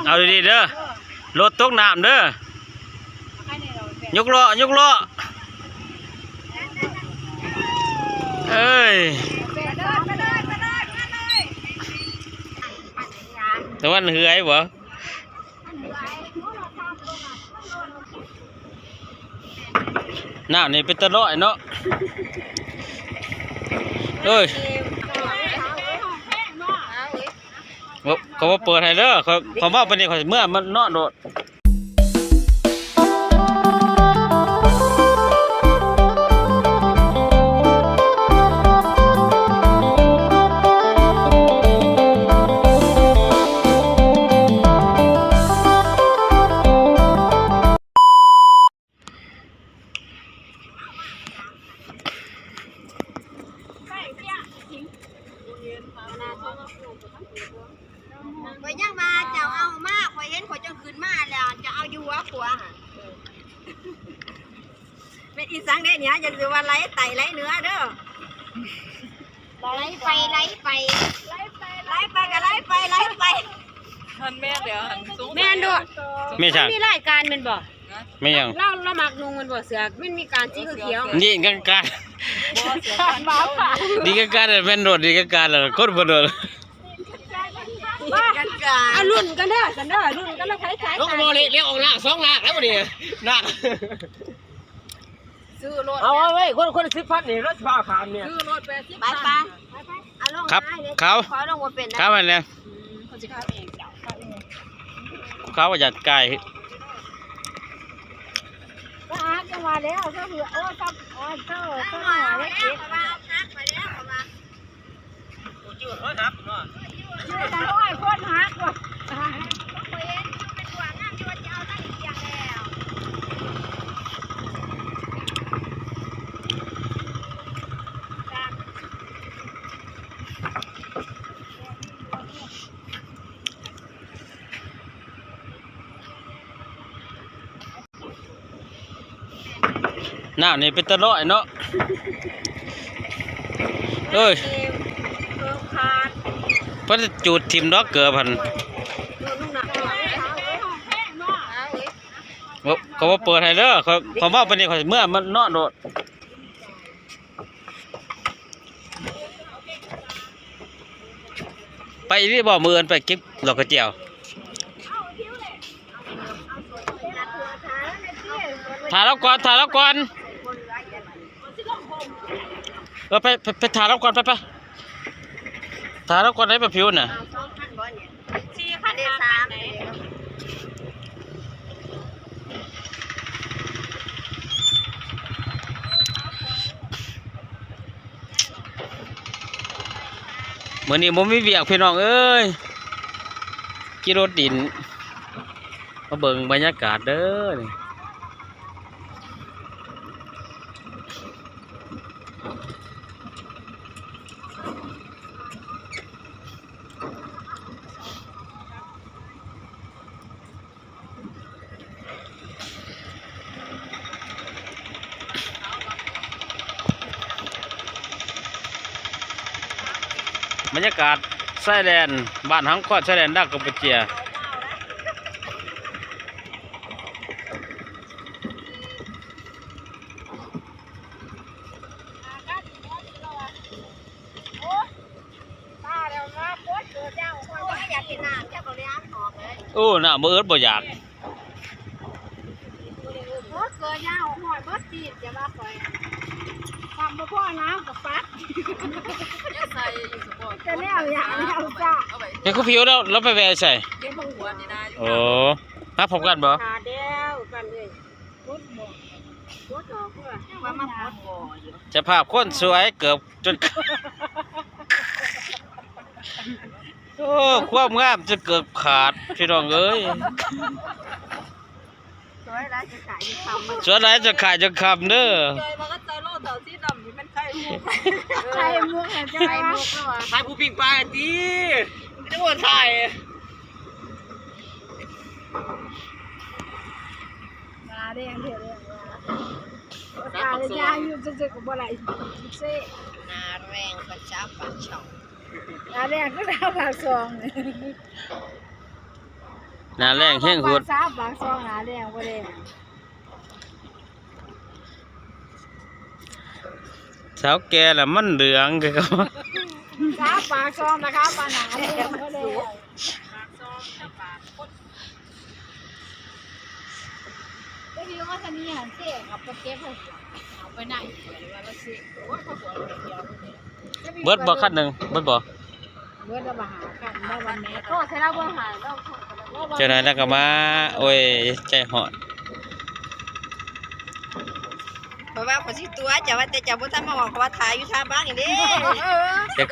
เอาดีๆเด้อรถตกน้ำเด้อยกล้อยกล้อเอ้ยแต่ว่าเหือยบ่น้ำนี่เป็นตะน้อยเนาะเอ้ยเขาว่าเปิดให้เด้อเขาว่าเป็นเด็กเมื่อมันนอนโดดข่อยยังมาเจ้าเอามาข่อยเห็นข่อยจนคืนมาแล้วจะเอาอยู่หัวขวาเป็นอีสังได้เนี่ยจะคือว่าไล่ไตไล่เนื้อเด้อไล่ไปไล่ไปไล่ไปไล่ไปก็ไล่ไปไล่ไปหันแม่เดี๋ยวหันสูงแม่นด้วยไม่ใช่มีรายการเป็นบ่ไม่ยังเราหมักนุงมันบ่เสือกมันมีการสีเขียวนี่กันการดีกันการเป็นโดดดีกันการเลยโคตรบ่โดดเอารุ่นกันเด้อรุ่นกันแล้วใช้ลูกโมเลี้ยงออกหน้า2 หน้าแล้วบ่ดีหน้าซื้อรถเอาไว้คน10,000นี่รถผ้าขามเนี่ยซื้อรถ80ไปเอาลงครับเขาขอลงมาเป็นเขามันเนี่ยเขาสิเข้าเองเขาว่าจัดไก่ก็อาจะมาแล้วก็คือโอ้ครับเจ้ามาแล้วมาพักมาแล้วมาจืดเฮ้ยนับเนาะชื่อแต่อ้อยคนหักว่ะข่อยเห็นเป็นหัวงามที่ว่าจะเอาตั้งอีกอย่างแล้วน้ำนี่เป็นตะน้อยเนาะเอ้ยเพิ่นจูดทิ่มดอกเกลือพันเขาว่าเปิดให้เด้อเขาว่าเป็นเด็กเมื่อมันนอนโดดไปนี่บ่มือไปเก็บดอกกระเจียวถ่ายแล้วก่อนถ่ายแล้วก่อนไปถ่ายแล้วก่อนไปถ่ายแล้วก่อนได้ปะผิวน่ะมื้อนี้บ่มีเวียกพี่น้องเอ้ยขี่รถดินมาเบิ่งบรรยากาศเด้อนี่บรรยากาศชายแดนบ้านหังขวดชายแดนดักกัมพูชาโอ้น่ะบ่เอิ้นบ่อยากเกลือยาวหอยเบิดตีนจะว่าคอยทำมาพ่อน้ำกับปักใส่อยู่สปอร์ตจะแล้วอย่างแล้วจ้าเฮ้ยคุณผิวเราไปแวะใส่เก็บหัวนี่ได้โอ้มาพบกันบ่ขาเดียวกันเลยพุดบ่พุดออกเพื่อว่ามาพุดบ่จะภาพคนสวยเกือบจนโอ้ความงามจะเกือบขาดพี่น้องเอ้ยสวยแล้วจะขายคำ สวยแล้วจะขายจะคำเด้อเคยมาก็เจอโลต่อที่ดำนี่เป็นไข่มุกไข่มุกจะไข่มุกก็ว่าถ่ายผู้ปิ้งปลาตีไม่ได้ว่าถ่ายมาแดงเถอะเลยตาจะยาอยู่จะกับบ่ไหลเซ่นาแรงประชาปช่อง ตาแดงก็ดาวปากซอง หน้าแรงแห้งหุด ซาบางซองหนาแดงบ่ได้ สาวแก่ละมันเหลืองคือเขา ซาบางซองนะครับปาหนาแดงบ่ได้ก็ดีว่าจะมีหันเสียกับเก็บเอาไปไหนว่าเราซื้อโอ้ยเขาบอกเดียว เบิดบ่คันหนึงเบิดบ่ เบิดมาหากันมาวันแม่โทษใช่แล้วบ่หาเรา เจ้านายแล้วก็มาโอ้ยใจหอด เพราะว่าพอสิตัวจะว่าแต่จะบ่ทันมาบอกว่าถ่ายอยู่ท่าบ้านนี่เด้ แต่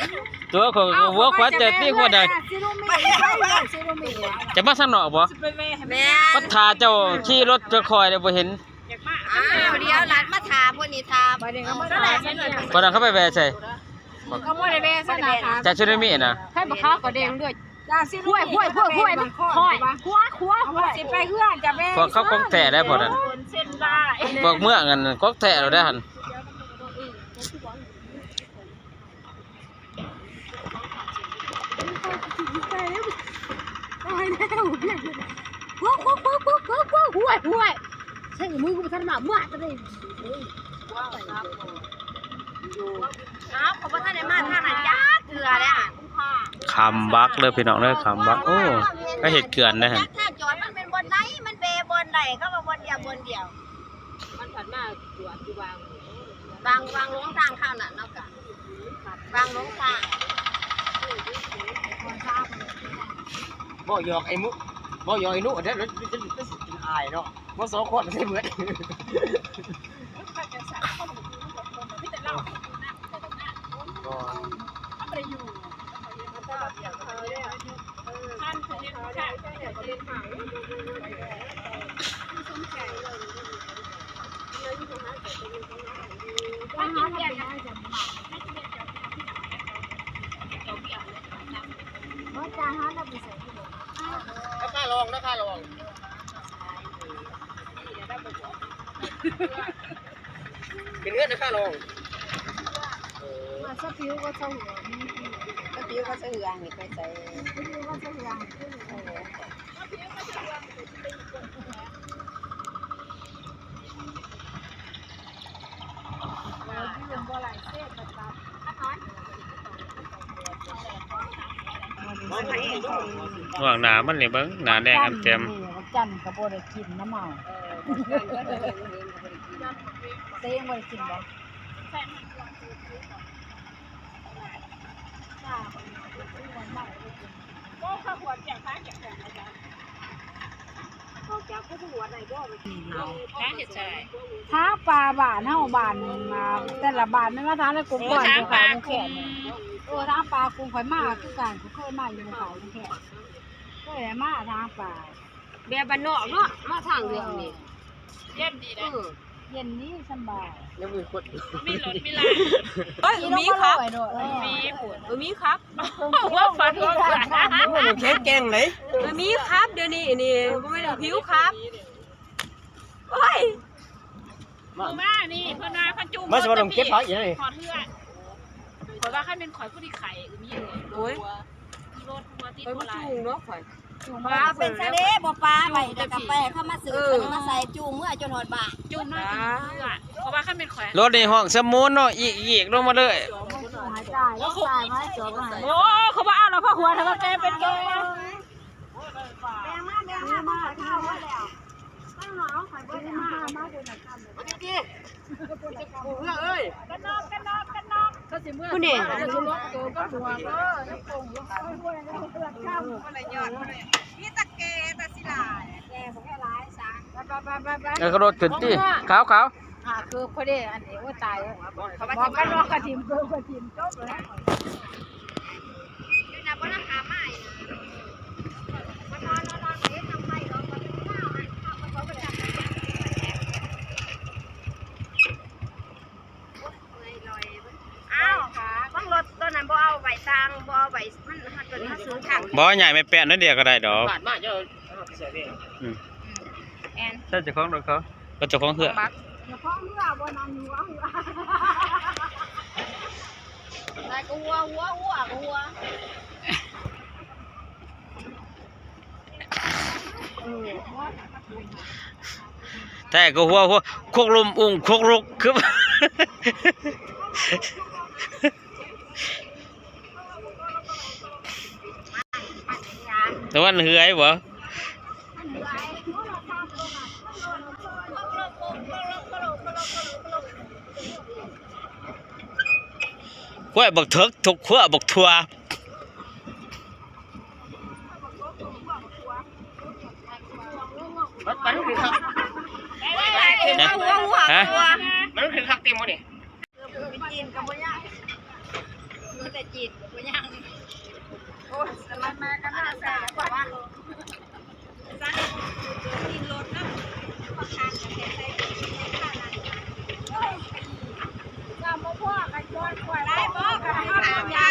ตัวของวัวขวัญจะตีหัวได้ ซิโนมิซิโนมิ จะมาสั่นนอกบ่ แม่ ก็ทาเจ้าขี่รถจะคอยได้บ่เห็น อ้าวเดี๋ยวหลานมาถามพวกนี้ถาม ประเด็นก็มาถาม คนนั้นเขาไปแวะใส่ ก็บ่ได้แม่ซะนะคะ จะช่วยมีน่ะ ให้บ่ค้าก็แดงด้วยจ้าซิห้วยห้วยมันค่อยห้วยสิไปเฮือนจ้ะแม่ พวกเขาของแท้ได้พอนั้น เส้นได้ พวกเมื่อกันของแท้เราได้หั่น ตายแล้วห้วยใช่มือกูทันมามาจะได้ อ้าวเขาบ่ทันได้มาทางนั้นจ้าเถื่อแล้ว คำบักเลยพี่น้องเด้อคำบักโอ้ก็เฮ็ดเกลือนได้หั่น ถ้าจอดมันเป็นบนไหนมันเปบนใดก็ว่าบนเดียว มันผ่านมาตัวที่วาง วางลงทางข้าวน่ะเนาะกะวางลงทาง บ่หยอกไอ้มุบ่หยอกไอ้นุเด้อแล้วจะกินอายเนาะบ่สองคนใช่เหมือน ราคาลองเป็นเงินราคาลอง มาสปิวก็เจ้าหัวนี่ ก็ปิ้วก็เสืองนี่ไปใส่ สปิวก็เจ้าหัวยืมบ่หลายเส้นประจำ ว่างหน้ามันนี่เบิ่งหน้าแดงอันเต็ม จันก็บ่ได้กินน้ำเมาเต้งบ่ได้กินบ่ท้าปลาบานเฮาบานแต่ละบานไม่ว่าท้าแล้วกุ้งก่อนกุ้งขาวกุ้งแขนท้าปลากุ้งข่อยมาคือกันกูเคยมาอยู่เขากุ้งแขนเคยมาท้าปลา แบบบ้านนอกเนาะมาทางเรื่องนี่ เย็นดีนะ เย็นนี้สบาย ยังมีคน มีรถมีลาเอ้ยมีครับมีปวดมีครับว่าฟันว่าฟัน มันแข็งแกร่งเลย มีครับเดี๋ยวนี้นี่ไม่ได้ผิวครับโอ้ยมานี่เพิ่นมาเขาจุ่ม มาสวัสดีเก็บผักอย่างนี้ ขอเลือดขอว่าให้เป็นข่อยผู้ที่ไข่มีเลยโอ้ยรถมาติด ไป โบ มา ราณ จูงเนาะข่อย ปลาเป็นทะเลบ่ปลาไปแต่กาแฟเข้ามาซื้อกันมาใส่จูงเมื่อจนหอดบ่า จุ่มน่าจะเลือดเพราะว่าให้เป็นข่อย รถนี่ห้องสมุนเนาะอีกลงมาเลย หายใจแล้วตายไหมจบหาย โอ้เขาว่าเอาเราพ่อหัวทำไมแกเป็นแก แดงมาข้าวว่าแล้วตั้งหนาวข่อยบ่ได้มา มาเดินหน้ากัน เอ้ย ผู้นี่ จะลดตัวก็หัวก็แล้วคงแล้วก็ข้าว อะไรยอดนี่ตะเกตะสิลาแกบ่แค่ร้ายซะ ไป แล้วก็รถขึ้นติขาว คือพอดีอันนี้ว่าตาย เขา บ ว่า อกกันรอกระถิ่นเกินกระถิ่นจบแล้ว อยู่นะบ่นำหาไม้นอนเอ๊ะทำไมเนาะบ่ข้าวให้ข้าวมันบ่จับอ้าวบางรถตัวนั้นบ่เอาไว้ทางบ่เอาไว้มันหักตัวนี้ซื้อทาง ๆบ่ใหญ่ไม่แป้นนั่นเดียวก็ได้ดอก บาดมากเจ้าเสียเอง แอน ใช่เจ้าของรถเขาก็เจ้าของเหือ เดี๋ยวพ่อเมื่อบนนั้นหัว ได้ก็หัวก็หัว แต่ก็หัวโคกลมอุ้งโคกลุกคือ แต่ว่าเหือยบ่ขั้วบักเถิกทุกขั้วบักทัว มันคือครับ ฮะ มันคือคักเต็มหมดนี่ จีนกับบ่ย่างแต่จีนกับบ่ย่างโอ้สลัดมากันน่าแซ่บกว่าว่าซักกินรถนะประทานกันได้ข้าวนั้นจ้าบ่พ่อกันย้อนกว่าได้บ่กันทำยา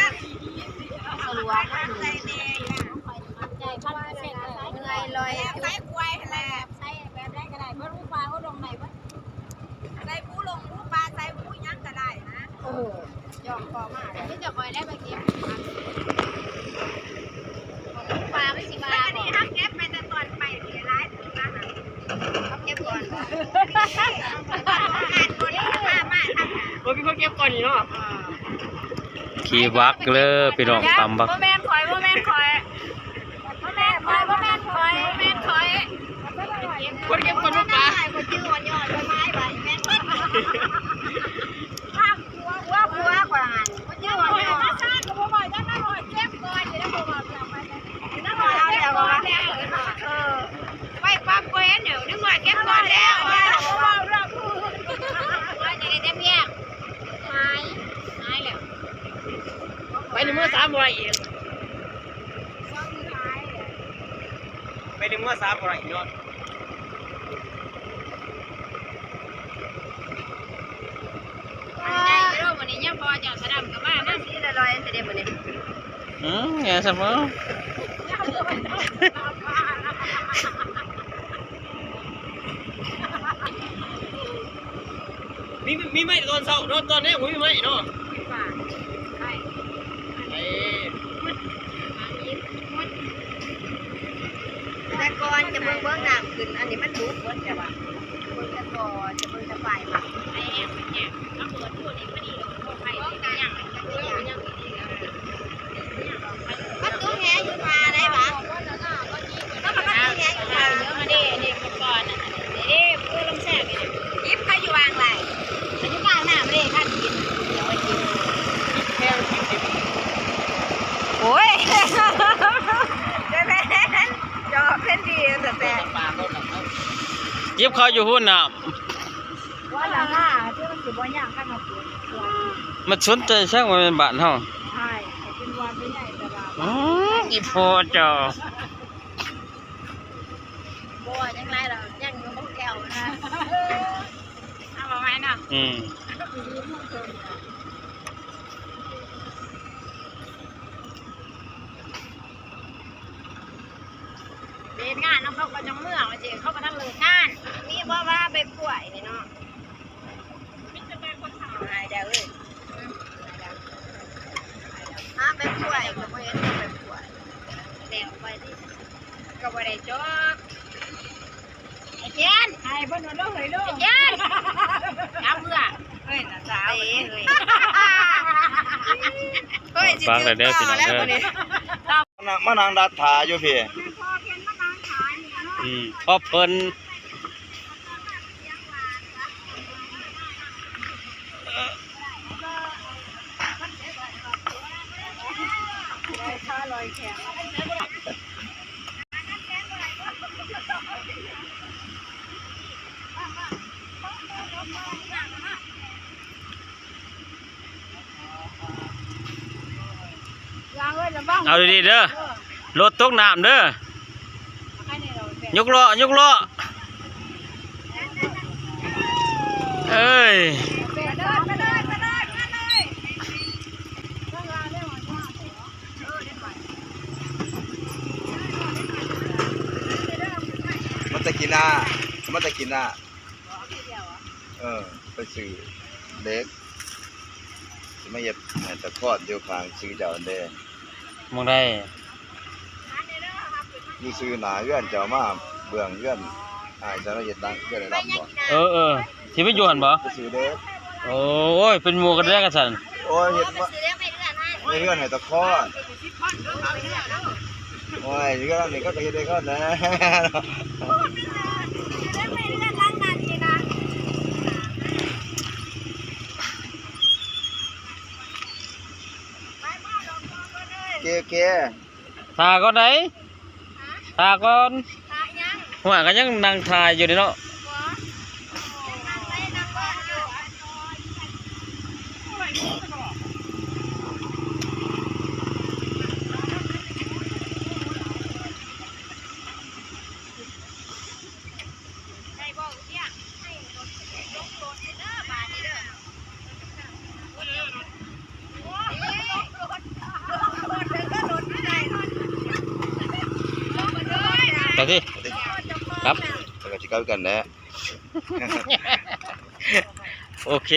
สลัวกันใจแน่ใจพันเสร็จเลยเหนื่อยลอยใส่กล้วยแหละใส่แบบได้ก็ได้บ่รู้ปลาเขาลงไหนบ่ใส่ผู้ลงผู้ปลาใส่ผู้ยักษ์ก็ได้นะยอมพอมากเลยที่จะคอยได้ไปเก็บปลาไม่สิปลาอันนี้ฮักเก็บไปแต่ตอนไปเสียร้ายถึงนะเขาเก็บก่อนงานคนนี้มาทำ โอ้ยพี่เขาเก็บก่อนนี่เนาะ ขี่วักเลยพี่น้องตำบัก บ่แม่นคอยบ่แม่นคอยบ่แม่นคอยบ่แม่นคอยบ่แม่นคอย คนเก็บก่อนลูกปลา คนชื่อวันยอดไม้ใบแม่นภาพหัวกว่าหันคนชื่อวันยอดซ่าก็บ่บ่อยจังนะบ่เก็บก่อนอยู่แล้วบ่บ่จับไปนั่นบ่เอาเดี๋ยวบ่ไปปักเว้นเดี๋ยวนึกว่าเก็บก่อนแล้วบ่บ่รับว่าจะได้เต็มแยกหายแล้ว ไปในเมื่อ3อะไรอีกไปในเมื่อ3อะไรอีกเนาะ ใหญ่เด้อวันนี้ยังพอจะสะดำกับมานั่นสิลอยๆสิเด้มื้อนี้ ไงสมอ มีไหมตอนเช้าตอนนี้ผมมีไหมเนาะแต่ก่อนจะเบิ่งน้ำขึ้นอันนี้มันบุกเบิดแต่ว่าเบิ่งแต่ก่อนจะเบิ่งแต่ปลายมาไอ้แอบมันแอบแล้วเปิดพูดนี่พอดีลงโทษไปอย่างมันตู้แหอยู่มาได้ปะก็มันตู้แหอยู่มาเยอะมาดินี่ก่อนน่ะนี่พูดลำแซ่บนี่ยิบใครอยู่วางไรอันนี้กลางหน้าไม่ได้ท่านกินเดี๋ยวไปกินโอ้ยเดี๋ยวแม่จอบเล่นดีแต่ เย็บเขาอยู่หุ่นน่ะ ว่าละล่ะที่มันสิบ่ย่างกันมาปวด มันสนใจช่างมันเป็นบ้านเฮา ใช่เป็นวันเป็นใหญ่แต่ว่า อีพอจอ บัวยังไรหรอยังอยู่มุกแก้วนะเอามาไหมนะ เรียนงานน้องเขาก็ยังเมื่อมาเจอเขาก็ทั้งเลยงานมีบ่ว่าไปป่วยนี่เนาะมิจะเป็นคนถามหายเด้อเว้ยไปป่วยก็บ่เห็นไปป่วยเดี๋ยวไปดิก็บ่ได้จบไอ้เจน ไอ้เพิ่นว่าเด้อเฮ้ยเด้อ ไอ้เจนจับเบื่อเฮ้ยน่ะสาวเอ้ยเฮ้ย ฟังเลยเด้อพี่น้องเด้อ มานางดัดถาอยู่พี่ พอเพิ่น ค่าลอยแขน เอาดีๆเด้อรถตกน้ำเด้อยกล้อยกล้อเอ้ย มันจะกินหน้ามันจะกินหน้าไปซื้อเล็กจะไม่เย็บแต่ทอดเดียวคางซื้อเจ้าอันเด้ มองได้ อยู่ซื้อหนาเยื่อนเจ้ามาเบ ปลืองเงื่อนอายจะละเอียดดังเงื่อนได้รับบ่ เออที่ไปอยู่หั่นบ่ ไปซื้อเด้อ โอ้ยเป็นหมู่กันได้กันซั่น โอ้ยเฮ็ดบ่เงื่อนให้ตะคอนโอ้ยเงื่อนนี่ก็เฮ็ดได้ก่อนนะ เก ทาก่อนได้ทาก่อนหัวก็ยังนั่งทาอยู่นี่เนาะไปสิครับ แล้วก็สิกลับกันแหละ โอเค